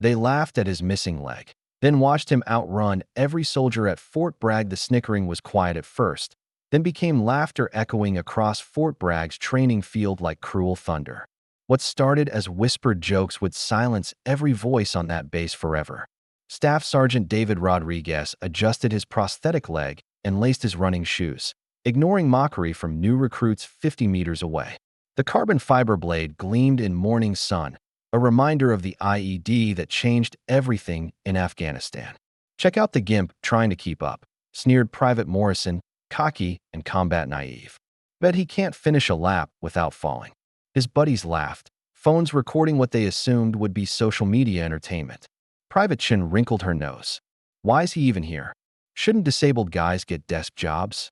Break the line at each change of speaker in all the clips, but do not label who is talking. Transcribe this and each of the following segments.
They laughed at his missing leg, then watched him outrun every soldier at Fort Bragg. The snickering was quiet at first, then became laughter echoing across Fort Bragg's training field like cruel thunder. What started as whispered jokes would silence every voice on that base forever. Staff Sergeant David Rodriguez adjusted his prosthetic leg and laced his running shoes, ignoring mockery from new recruits 50 meters away. The carbon fiber blade gleamed in morning sun, a reminder of the IED that changed everything in Afghanistan. "Check out the gimp trying to keep up," sneered Private Morrison, cocky and combat naive. "Bet he can't finish a lap without falling." His buddies laughed, phones recording what they assumed would be social media entertainment. Private Chin wrinkled her nose. "Why is he even here? Shouldn't disabled guys get desk jobs?"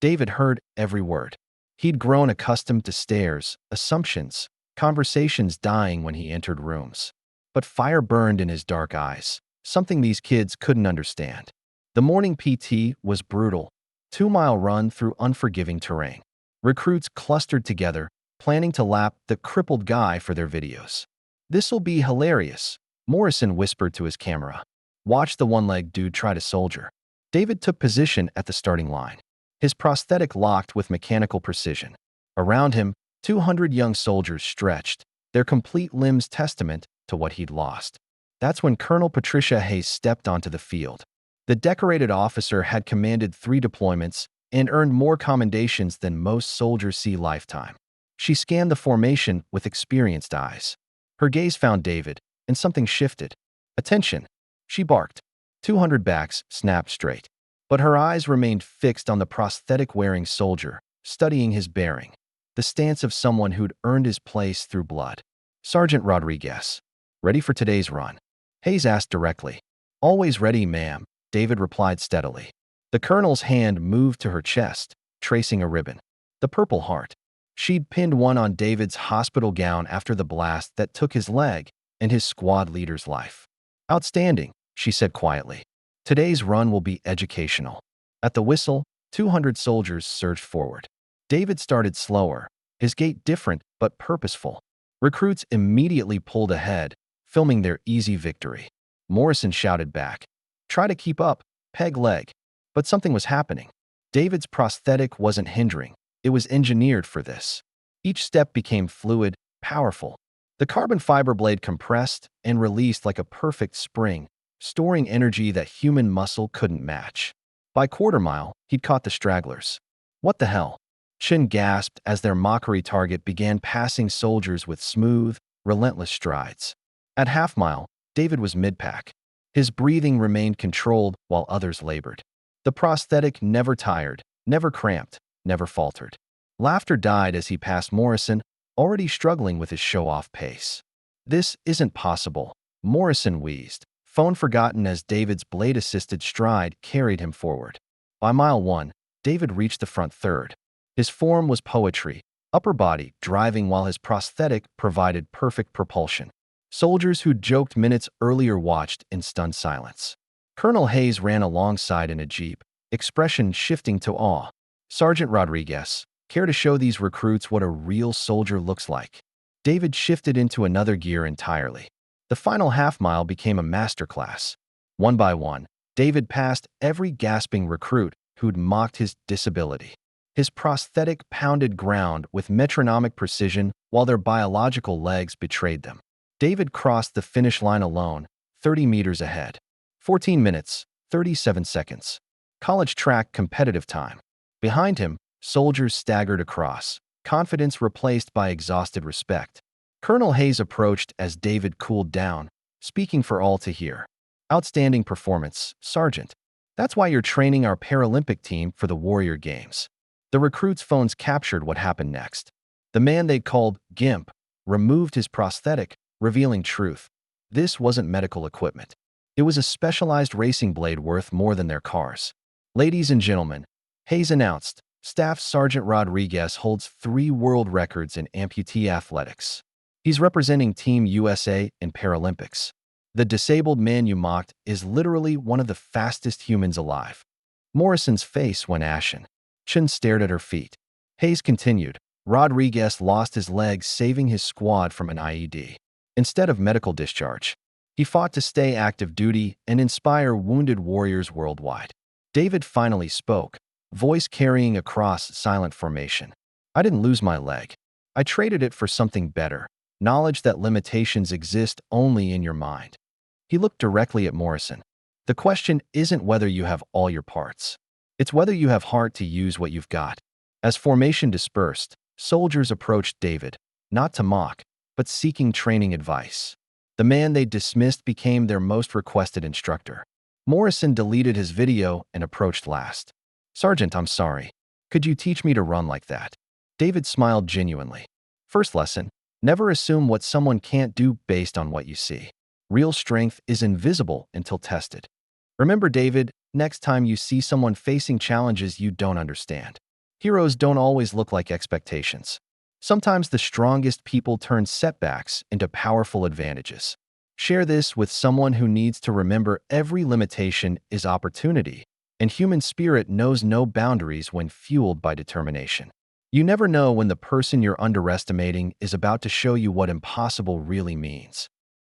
David heard every word. He'd grown accustomed to stares, assumptions, conversations dying when he entered rooms. But fire burned in his dark eyes, something these kids couldn't understand. The morning PT was brutal, 2-mile run through unforgiving terrain. Recruits clustered together, planning to lap the crippled guy for their videos. "This'll be hilarious," Morrison whispered to his camera. "Watch the one-legged dude try to soldier." David took position at the starting line, his prosthetic locked with mechanical precision. Around him, 200 young soldiers stretched, their complete limbs testament to what he'd lost. That's when Colonel Patricia Hayes stepped onto the field. The decorated officer had commanded 3 deployments and earned more commendations than most soldiers see lifetime. She scanned the formation with experienced eyes. Her gaze found David, and something shifted. "Attention," she barked. 200 backs snapped straight. But her eyes remained fixed on the prosthetic-wearing soldier, studying his bearing, the stance of someone who'd earned his place through blood. "Sergeant Rodriguez, ready for today's run?" Hayes asked directly. "Always ready, ma'am," David replied steadily. The colonel's hand moved to her chest, tracing a ribbon. The Purple Heart. She'd pinned one on David's hospital gown after the blast that took his leg and his squad leader's life. "Outstanding," she said quietly. "Today's run will be educational." At the whistle, 200 soldiers surged forward. David started slower, his gait different but purposeful. Recruits immediately pulled ahead, filming their easy victory. Morrison shouted back, "Try to keep up, peg leg." But something was happening. David's prosthetic wasn't hindering. It was engineered for this. Each step became fluid, powerful. The carbon fiber blade compressed and released like a perfect spring, storing energy that human muscle couldn't match. By quarter mile, he'd caught the stragglers. "What the hell?" Chin gasped as their mockery target began passing soldiers with smooth, relentless strides. At half mile, David was mid-pack. His breathing remained controlled while others labored. The prosthetic never tired, never cramped, never faltered. Laughter died as he passed Morrison, already struggling with his show-off pace. "This isn't possible," Morrison wheezed, phone forgotten as David's blade-assisted stride carried him forward. By mile 1, David reached the front third. His form was poetry, upper body driving while his prosthetic provided perfect propulsion. Soldiers who joked minutes earlier watched in stunned silence. Colonel Hayes ran alongside in a jeep, expression shifting to awe. "Sergeant Rodriguez, care to show these recruits what a real soldier looks like?" David shifted into another gear entirely. The final half-mile became a masterclass. One by one, David passed every gasping recruit who'd mocked his disability. His prosthetic pounded ground with metronomic precision while their biological legs betrayed them. David crossed the finish line alone, 30 meters ahead. 14 minutes, 37 seconds. College track competitive time. Behind him, soldiers staggered across, confidence replaced by exhausted respect. Colonel Hayes approached as David cooled down, speaking for all to hear. "Outstanding performance, Sergeant. That's why you're training our Paralympic team for the Warrior Games." The recruits' phones captured what happened next. The man they'd called Gimp removed his prosthetic, revealing truth. This wasn't medical equipment. It was a specialized racing blade worth more than their cars. "Ladies and gentlemen," Hayes announced, Staff Sergeant Rodriguez holds 3 world records in amputee athletics. He's representing Team USA in Paralympics. The disabled man you mocked is literally one of the fastest humans alive. Morrison's face went ashen. Chin stared at her feet. Hayes continued, "Rodriguez lost his leg saving his squad from an IED. Instead of medical discharge, He fought to stay active duty and inspire wounded warriors worldwide. David finally spoke, voice carrying across silent formation. I didn't lose my leg. I traded it for something better, knowledge that limitations exist only in your mind. He looked directly at Morrison. The question isn't whether you have all your parts. It's whether you have heart to use what you've got. As formation dispersed, soldiers approached David, not to mock, but seeking training advice. The man they dismissed became their most requested instructor. Morrison deleted his video and approached last. "Sergeant, I'm sorry. Could you teach me to run like that?" David smiled genuinely. First lesson: never assume what someone can't do based on what you see. Real strength is invisible until tested. Remember, David, next time you see someone facing challenges you don't understand. Heroes don't always look like expectations. Sometimes the strongest people turn setbacks into powerful advantages. Share this with someone who needs to remember every limitation is opportunity, and human spirit knows no boundaries when fueled by determination. You never know when the person you're underestimating is about to show you what impossible really means.